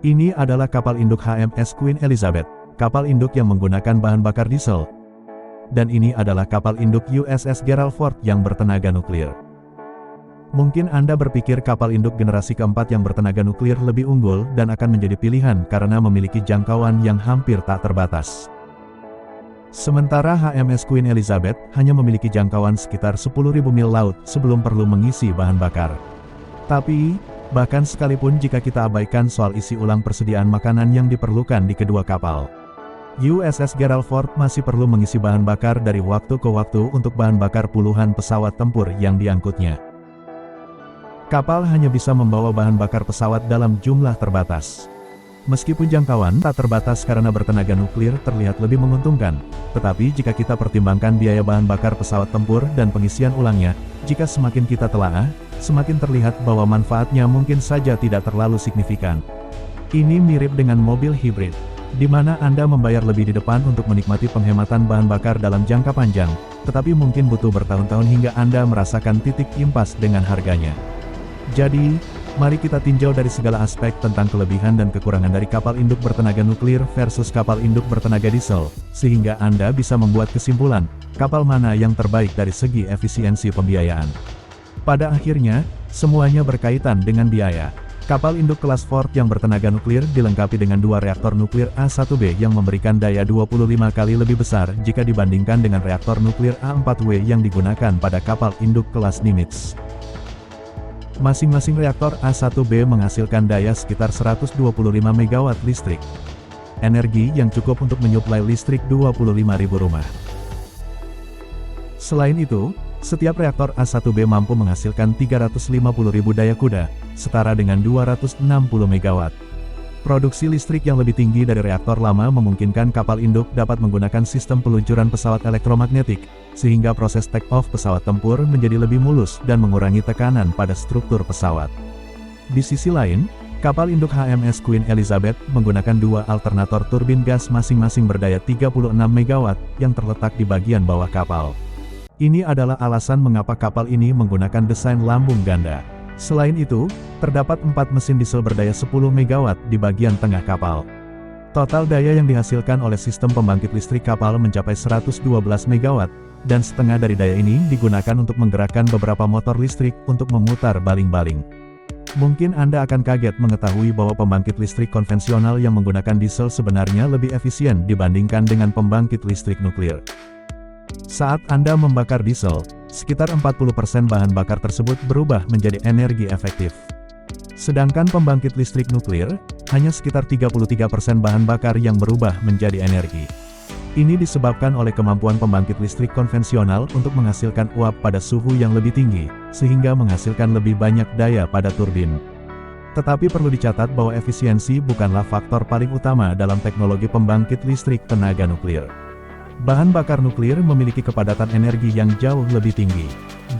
Ini adalah kapal induk HMS Queen Elizabeth, kapal induk yang menggunakan bahan bakar diesel. Dan ini adalah kapal induk USS Gerald Ford yang bertenaga nuklir. Mungkin Anda berpikir kapal induk generasi keempat yang bertenaga nuklir lebih unggul dan akan menjadi pilihan karena memiliki jangkauan yang hampir tak terbatas. Sementara HMS Queen Elizabeth hanya memiliki jangkauan sekitar 10.000 mil laut sebelum perlu mengisi bahan bakar. Tapi, bahkan sekalipun jika kita abaikan soal isi ulang persediaan makanan yang diperlukan di kedua kapal, USS Gerald Ford masih perlu mengisi bahan bakar dari waktu ke waktu untuk bahan bakar puluhan pesawat tempur yang diangkutnya. Kapal hanya bisa membawa bahan bakar pesawat dalam jumlah terbatas. Meskipun jangkauan tak terbatas karena bertenaga nuklir terlihat lebih menguntungkan, tetapi jika kita pertimbangkan biaya bahan bakar pesawat tempur dan pengisian ulangnya, jika semakin kita telaah, semakin terlihat bahwa manfaatnya mungkin saja tidak terlalu signifikan. Ini mirip dengan mobil hibrid, di mana Anda membayar lebih di depan untuk menikmati penghematan bahan bakar dalam jangka panjang, tetapi mungkin butuh bertahun-tahun hingga Anda merasakan titik impas dengan harganya. Jadi, mari kita tinjau dari segala aspek tentang kelebihan dan kekurangan dari kapal induk bertenaga nuklir versus kapal induk bertenaga diesel, sehingga Anda bisa membuat kesimpulan, kapal mana yang terbaik dari segi efisiensi pembiayaan. Pada akhirnya, semuanya berkaitan dengan biaya. Kapal induk kelas Ford yang bertenaga nuklir dilengkapi dengan dua reaktor nuklir A1B yang memberikan daya 25 kali lebih besar jika dibandingkan dengan reaktor nuklir A4W yang digunakan pada kapal induk kelas Nimitz. Masing-masing reaktor A1B menghasilkan daya sekitar 125 MW listrik. Energi yang cukup untuk menyuplai listrik 25.000 rumah. Selain itu, setiap reaktor A1B mampu menghasilkan 350.000 daya kuda, setara dengan 260 MW. Produksi listrik yang lebih tinggi dari reaktor lama memungkinkan kapal induk dapat menggunakan sistem peluncuran pesawat elektromagnetik, sehingga proses take-off pesawat tempur menjadi lebih mulus dan mengurangi tekanan pada struktur pesawat. Di sisi lain, kapal induk HMS Queen Elizabeth menggunakan dua alternator turbin gas masing-masing berdaya 36 MW yang terletak di bagian bawah kapal. Ini adalah alasan mengapa kapal ini menggunakan desain lambung ganda. Selain itu, terdapat 4 mesin diesel berdaya 10 MW di bagian tengah kapal. Total daya yang dihasilkan oleh sistem pembangkit listrik kapal mencapai 112 MW, dan setengah dari daya ini digunakan untuk menggerakkan beberapa motor listrik untuk memutar baling-baling. Mungkin Anda akan kaget mengetahui bahwa pembangkit listrik konvensional yang menggunakan diesel sebenarnya lebih efisien dibandingkan dengan pembangkit listrik nuklir. Saat Anda membakar diesel, sekitar 40% bahan bakar tersebut berubah menjadi energi efektif. Sedangkan pembangkit listrik nuklir, hanya sekitar 33% bahan bakar yang berubah menjadi energi. Ini disebabkan oleh kemampuan pembangkit listrik konvensional untuk menghasilkan uap pada suhu yang lebih tinggi, sehingga menghasilkan lebih banyak daya pada turbin. Tetapi perlu dicatat bahwa efisiensi bukanlah faktor paling utama dalam teknologi pembangkit listrik tenaga nuklir. Bahan bakar nuklir memiliki kepadatan energi yang jauh lebih tinggi.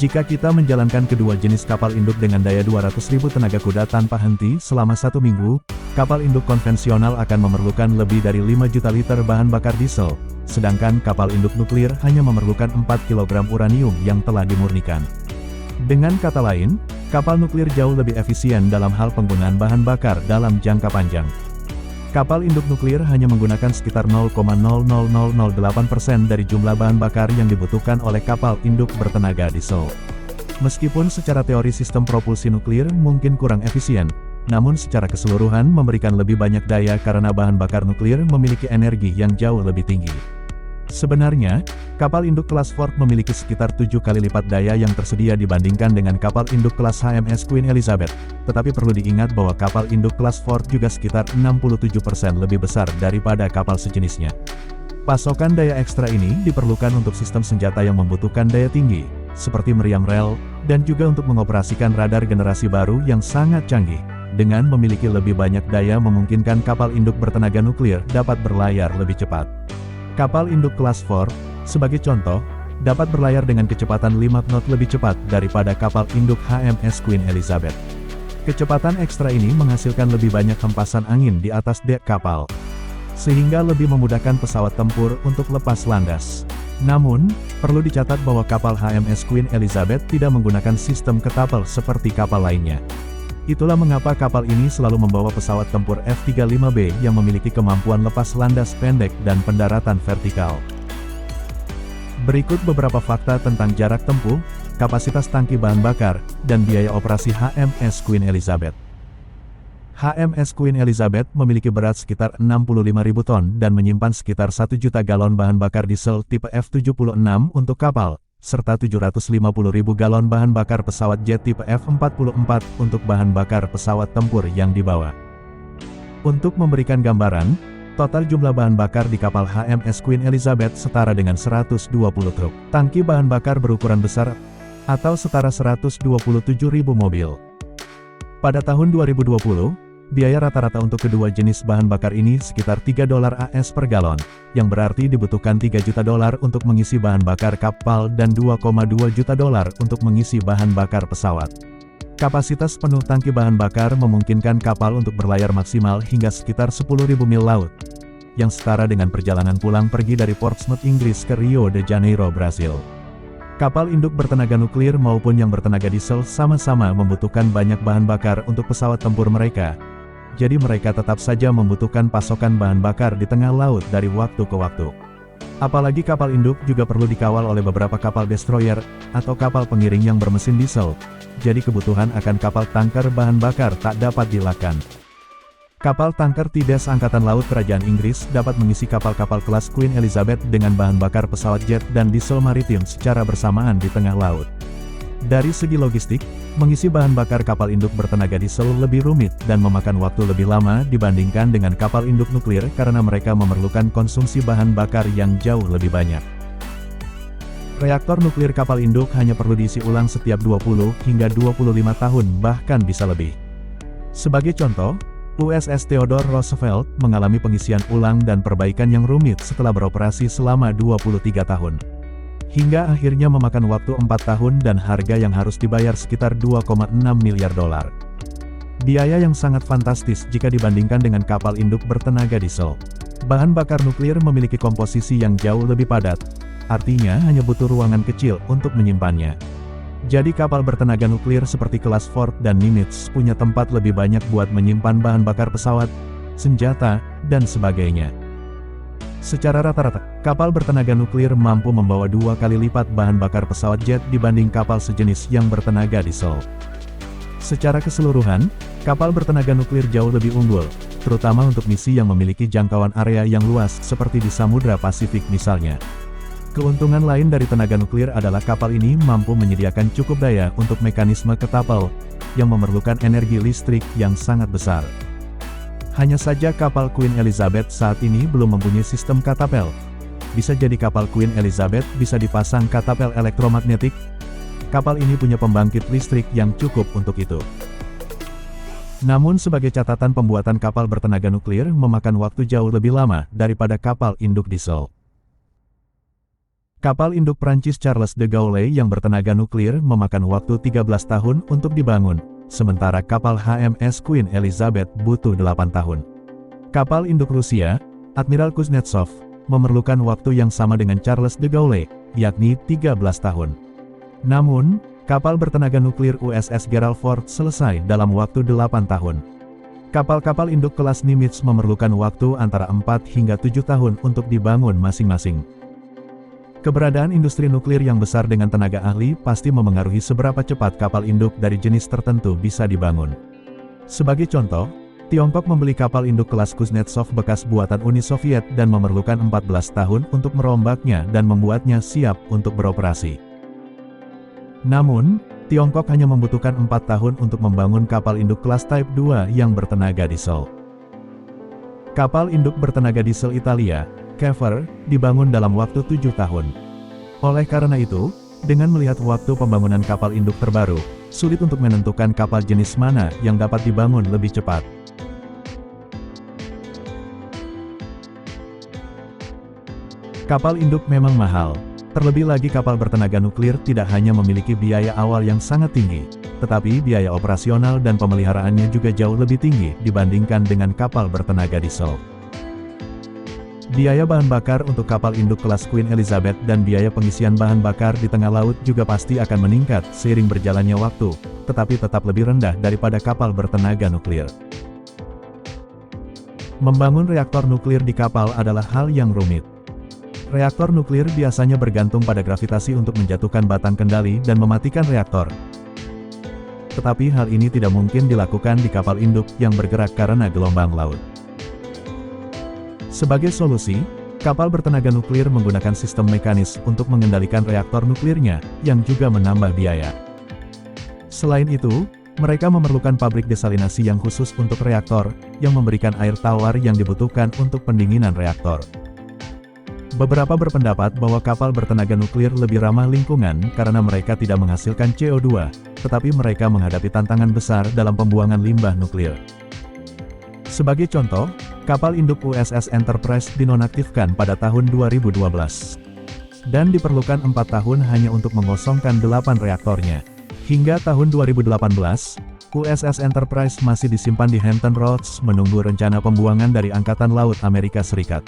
Jika kita menjalankan kedua jenis kapal induk dengan daya 200.000 tenaga kuda tanpa henti selama 1 minggu, kapal induk konvensional akan memerlukan lebih dari 5 juta liter bahan bakar diesel, sedangkan kapal induk nuklir hanya memerlukan 4 kg uranium yang telah dimurnikan. Dengan kata lain, kapal nuklir jauh lebih efisien dalam hal penggunaan bahan bakar dalam jangka panjang. Kapal induk nuklir hanya menggunakan sekitar 0,00008% dari jumlah bahan bakar yang dibutuhkan oleh kapal induk bertenaga diesel. Meskipun secara teori sistem propulsi nuklir mungkin kurang efisien, namun secara keseluruhan memberikan lebih banyak daya karena bahan bakar nuklir memiliki energi yang jauh lebih tinggi. Sebenarnya, kapal induk kelas Ford memiliki sekitar 7 kali lipat daya yang tersedia dibandingkan dengan kapal induk kelas HMS Queen Elizabeth, tetapi perlu diingat bahwa kapal induk kelas Ford juga sekitar 67% lebih besar daripada kapal sejenisnya. Pasokan daya ekstra ini diperlukan untuk sistem senjata yang membutuhkan daya tinggi, seperti meriam rel, dan juga untuk mengoperasikan radar generasi baru yang sangat canggih. Dengan memiliki lebih banyak daya memungkinkan kapal induk bertenaga nuklir dapat berlayar lebih cepat. Kapal induk kelas Ford, sebagai contoh, dapat berlayar dengan kecepatan 5 knot lebih cepat daripada kapal induk HMS Queen Elizabeth. Kecepatan ekstra ini menghasilkan lebih banyak hempasan angin di atas dek kapal, sehingga lebih memudahkan pesawat tempur untuk lepas landas. Namun, perlu dicatat bahwa kapal HMS Queen Elizabeth tidak menggunakan sistem ketapel seperti kapal lainnya. Itulah mengapa kapal ini selalu membawa pesawat tempur F-35B yang memiliki kemampuan lepas landas pendek dan pendaratan vertikal. Berikut beberapa fakta tentang jarak tempuh, kapasitas tangki bahan bakar, dan biaya operasi HMS Queen Elizabeth. HMS Queen Elizabeth memiliki berat sekitar 65.000 ton dan menyimpan sekitar 1 juta galon bahan bakar diesel tipe F76 untuk kapal, serta 750.000 galon bahan bakar pesawat jet tipe F44 untuk bahan bakar pesawat tempur yang dibawa. Untuk memberikan gambaran, total jumlah bahan bakar di kapal HMS Queen Elizabeth setara dengan 120 truk tangki bahan bakar berukuran besar, atau setara 127.000 mobil. Pada tahun 2020, biaya rata-rata untuk kedua jenis bahan bakar ini sekitar $3 AS per galon, yang berarti dibutuhkan $3 juta untuk mengisi bahan bakar kapal dan $2,2 juta untuk mengisi bahan bakar pesawat. Kapasitas penuh tangki bahan bakar memungkinkan kapal untuk berlayar maksimal hingga sekitar 10.000 mil laut, yang setara dengan perjalanan pulang pergi dari Portsmouth, Inggris ke Rio de Janeiro, Brasil. Kapal induk bertenaga nuklir maupun yang bertenaga diesel sama-sama membutuhkan banyak bahan bakar untuk pesawat tempur mereka. Jadi mereka tetap saja membutuhkan pasokan bahan bakar di tengah laut dari waktu ke waktu. Apalagi kapal induk juga perlu dikawal oleh beberapa kapal destroyer, atau kapal pengiring yang bermesin diesel. Jadi kebutuhan akan kapal tanker bahan bakar tak dapat dielakkan. Kapal tanker Tides Angkatan Laut Kerajaan Inggris dapat mengisi kapal-kapal kelas Queen Elizabeth dengan bahan bakar pesawat jet dan diesel maritim secara bersamaan di tengah laut. Dari segi logistik, mengisi bahan bakar kapal induk bertenaga diesel lebih rumit dan memakan waktu lebih lama dibandingkan dengan kapal induk nuklir karena mereka memerlukan konsumsi bahan bakar yang jauh lebih banyak. Reaktor nuklir kapal induk hanya perlu diisi ulang setiap 20 hingga 25 tahun bahkan bisa lebih. Sebagai contoh, USS Theodore Roosevelt mengalami pengisian ulang dan perbaikan yang rumit setelah beroperasi selama 23 tahun. Hingga akhirnya memakan waktu 4 tahun dan harga yang harus dibayar sekitar $2,6 miliar. Biaya yang sangat fantastis jika dibandingkan dengan kapal induk bertenaga diesel. Bahan bakar nuklir memiliki komposisi yang jauh lebih padat, artinya hanya butuh ruangan kecil untuk menyimpannya. Jadi kapal bertenaga nuklir seperti kelas Ford dan Nimitz punya tempat lebih banyak buat menyimpan bahan bakar pesawat, senjata, dan sebagainya. Secara rata-rata, kapal bertenaga nuklir mampu membawa 2 kali lipat bahan bakar pesawat jet dibanding kapal sejenis yang bertenaga diesel. Secara keseluruhan, kapal bertenaga nuklir jauh lebih unggul, terutama untuk misi yang memiliki jangkauan area yang luas seperti di Samudra Pasifik misalnya. Keuntungan lain dari tenaga nuklir adalah kapal ini mampu menyediakan cukup daya untuk mekanisme ketapel, yang memerlukan energi listrik yang sangat besar. Hanya saja kapal Queen Elizabeth saat ini belum mempunyai sistem katapel. Bisa jadi kapal Queen Elizabeth bisa dipasang katapel elektromagnetik. Kapal ini punya pembangkit listrik yang cukup untuk itu. Namun sebagai catatan, pembuatan kapal bertenaga nuklir memakan waktu jauh lebih lama daripada kapal induk diesel. Kapal induk Prancis Charles de Gaulle yang bertenaga nuklir memakan waktu 13 tahun untuk dibangun, sementara kapal HMS Queen Elizabeth butuh 8 tahun. Kapal induk Rusia, Admiral Kuznetsov, memerlukan waktu yang sama dengan Charles de Gaulle, yakni 13 tahun. Namun, kapal bertenaga nuklir USS Gerald Ford selesai dalam waktu 8 tahun. Kapal-kapal induk kelas Nimitz memerlukan waktu antara 4 hingga 7 tahun untuk dibangun masing-masing. Keberadaan industri nuklir yang besar dengan tenaga ahli pasti memengaruhi seberapa cepat kapal induk dari jenis tertentu bisa dibangun. Sebagai contoh, Tiongkok membeli kapal induk kelas Kuznetsov bekas buatan Uni Soviet dan memerlukan 14 tahun untuk merombaknya dan membuatnya siap untuk beroperasi. Namun, Tiongkok hanya membutuhkan 4 tahun untuk membangun kapal induk kelas Type 2 yang bertenaga diesel. Kapal induk bertenaga diesel Italia, Caver, dibangun dalam waktu 7 tahun. Oleh karena itu, dengan melihat waktu pembangunan kapal induk terbaru, sulit untuk menentukan kapal jenis mana yang dapat dibangun lebih cepat. Kapal induk memang mahal. Terlebih lagi kapal bertenaga nuklir tidak hanya memiliki biaya awal yang sangat tinggi, tetapi biaya operasional dan pemeliharaannya juga jauh lebih tinggi dibandingkan dengan kapal bertenaga diesel. Biaya bahan bakar untuk kapal induk kelas Queen Elizabeth dan biaya pengisian bahan bakar di tengah laut juga pasti akan meningkat seiring berjalannya waktu, tetapi tetap lebih rendah daripada kapal bertenaga nuklir. Membangun reaktor nuklir di kapal adalah hal yang rumit. Reaktor nuklir biasanya bergantung pada gravitasi untuk menjatuhkan batang kendali dan mematikan reaktor. Tetapi hal ini tidak mungkin dilakukan di kapal induk yang bergerak karena gelombang laut. Sebagai solusi, kapal bertenaga nuklir menggunakan sistem mekanis untuk mengendalikan reaktor nuklirnya, yang juga menambah biaya. Selain itu, mereka memerlukan pabrik desalinasi yang khusus untuk reaktor, yang memberikan air tawar yang dibutuhkan untuk pendinginan reaktor. Beberapa berpendapat bahwa kapal bertenaga nuklir lebih ramah lingkungan karena mereka tidak menghasilkan CO2, tetapi mereka menghadapi tantangan besar dalam pembuangan limbah nuklir. Sebagai contoh, kapal induk USS Enterprise dinonaktifkan pada tahun 2012. Dan diperlukan 4 tahun hanya untuk mengosongkan 8 reaktornya. Hingga tahun 2018, USS Enterprise masih disimpan di Hampton Roads menunggu rencana pembuangan dari Angkatan Laut Amerika Serikat.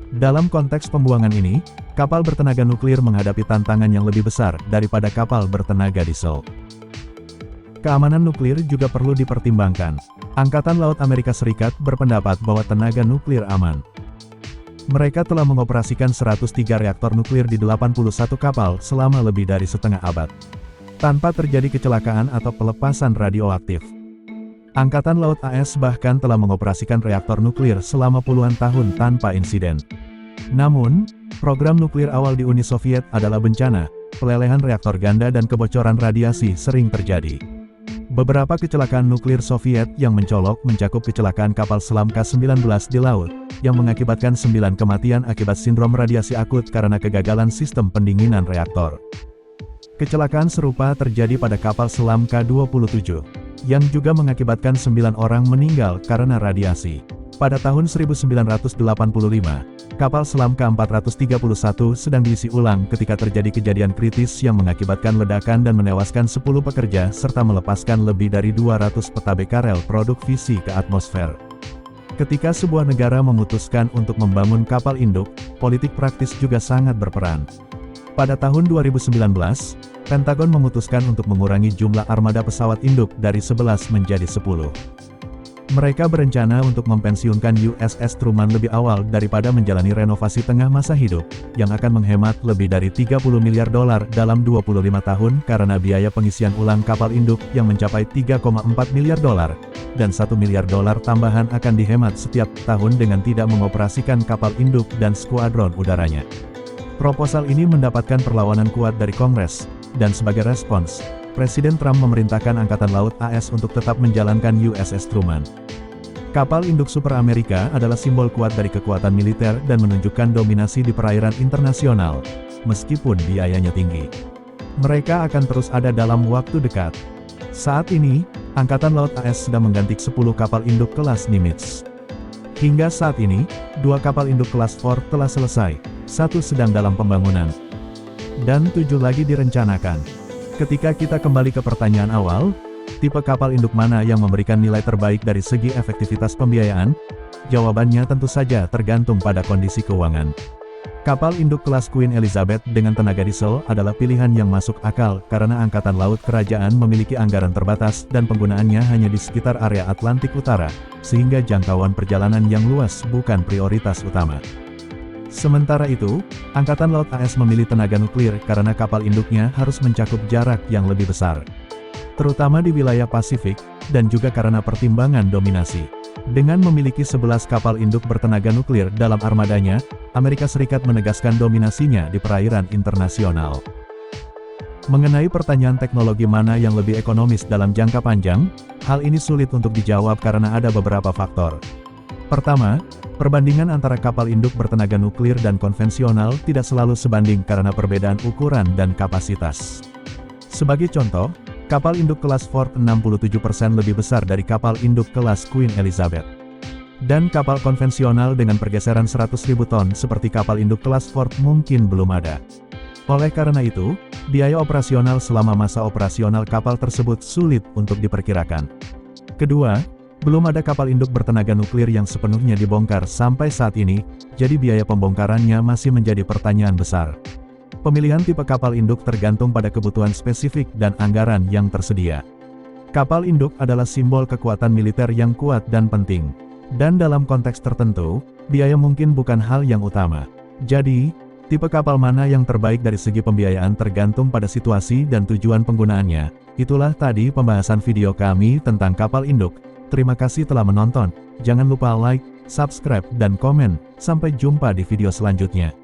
Dalam konteks pembuangan ini, kapal bertenaga nuklir menghadapi tantangan yang lebih besar daripada kapal bertenaga diesel. Keamanan nuklir juga perlu dipertimbangkan. Angkatan Laut Amerika Serikat berpendapat bahwa tenaga nuklir aman. Mereka telah mengoperasikan 103 reaktor nuklir di 81 kapal selama lebih dari setengah abad, tanpa terjadi kecelakaan atau pelepasan radioaktif. Angkatan Laut AS bahkan telah mengoperasikan reaktor nuklir selama puluhan tahun tanpa insiden. Namun, program nuklir awal di Uni Soviet adalah bencana, pelelehan reaktor ganda dan kebocoran radiasi sering terjadi. Beberapa kecelakaan nuklir Soviet yang mencolok mencakup kecelakaan kapal selam K-19 di laut, yang mengakibatkan 9 kematian akibat sindrom radiasi akut karena kegagalan sistem pendinginan reaktor. Kecelakaan serupa terjadi pada kapal selam K-27, yang juga mengakibatkan 9 orang meninggal karena radiasi. Pada tahun 1985, kapal selam K-431 sedang diisi ulang ketika terjadi kejadian kritis yang mengakibatkan ledakan dan menewaskan 10 pekerja serta melepaskan lebih dari 200 peta bekarel produk fisi ke atmosfer. Ketika sebuah negara memutuskan untuk membangun kapal induk, politik praktis juga sangat berperan. Pada tahun 2019, Pentagon memutuskan untuk mengurangi jumlah armada pesawat induk dari 11 menjadi 10. Mereka berencana untuk mempensiunkan USS Truman lebih awal daripada menjalani renovasi tengah masa hidup, yang akan menghemat lebih dari $30 miliar dalam 25 tahun karena biaya pengisian ulang kapal induk yang mencapai $3,4 miliar, dan $1 miliar tambahan akan dihemat setiap tahun dengan tidak mengoperasikan kapal induk dan skuadron udaranya. Proposal ini mendapatkan perlawanan kuat dari Kongres, dan sebagai respons, Presiden Trump memerintahkan Angkatan Laut AS untuk tetap menjalankan USS Truman. Kapal induk super Amerika adalah simbol kuat dari kekuatan militer dan menunjukkan dominasi di perairan internasional, meskipun biayanya tinggi. Mereka akan terus ada dalam waktu dekat. Saat ini, Angkatan Laut AS sedang mengganti 10 kapal induk kelas Nimitz. Hingga saat ini, 2 kapal induk kelas Ford telah selesai, 1 sedang dalam pembangunan, dan 7 lagi direncanakan. Ketika kita kembali ke pertanyaan awal, tipe kapal induk mana yang memberikan nilai terbaik dari segi efektivitas pembiayaan? Jawabannya tentu saja tergantung pada kondisi keuangan. Kapal induk kelas Queen Elizabeth dengan tenaga diesel adalah pilihan yang masuk akal karena Angkatan Laut Kerajaan memiliki anggaran terbatas dan penggunaannya hanya di sekitar area Atlantik Utara, sehingga jangkauan perjalanan yang luas bukan prioritas utama. Sementara itu, Angkatan Laut AS memilih tenaga nuklir karena kapal induknya harus mencakup jarak yang lebih besar, terutama di wilayah Pasifik, dan juga karena pertimbangan dominasi. Dengan memiliki 11 kapal induk bertenaga nuklir dalam armadanya, Amerika Serikat menegaskan dominasinya di perairan internasional. Mengenai pertanyaan teknologi mana yang lebih ekonomis dalam jangka panjang, hal ini sulit untuk dijawab karena ada beberapa faktor. Pertama, perbandingan antara kapal induk bertenaga nuklir dan konvensional tidak selalu sebanding karena perbedaan ukuran dan kapasitas. Sebagai contoh, kapal induk kelas Ford 67% lebih besar dari kapal induk kelas Queen Elizabeth. Dan kapal konvensional dengan pergeseran 100.000 ton seperti kapal induk kelas Ford mungkin belum ada. Oleh karena itu, biaya operasional selama masa operasional kapal tersebut sulit untuk diperkirakan. Kedua, belum ada kapal induk bertenaga nuklir yang sepenuhnya dibongkar sampai saat ini, jadi biaya pembongkarannya masih menjadi pertanyaan besar. Pemilihan tipe kapal induk tergantung pada kebutuhan spesifik dan anggaran yang tersedia. Kapal induk adalah simbol kekuatan militer yang kuat dan penting. Dan dalam konteks tertentu, biaya mungkin bukan hal yang utama. Jadi, tipe kapal mana yang terbaik dari segi pembiayaan tergantung pada situasi dan tujuan penggunaannya. Itulah tadi pembahasan video kami tentang kapal induk. Terima kasih telah menonton. Jangan lupa like, subscribe, dan komen. Sampai jumpa di video selanjutnya.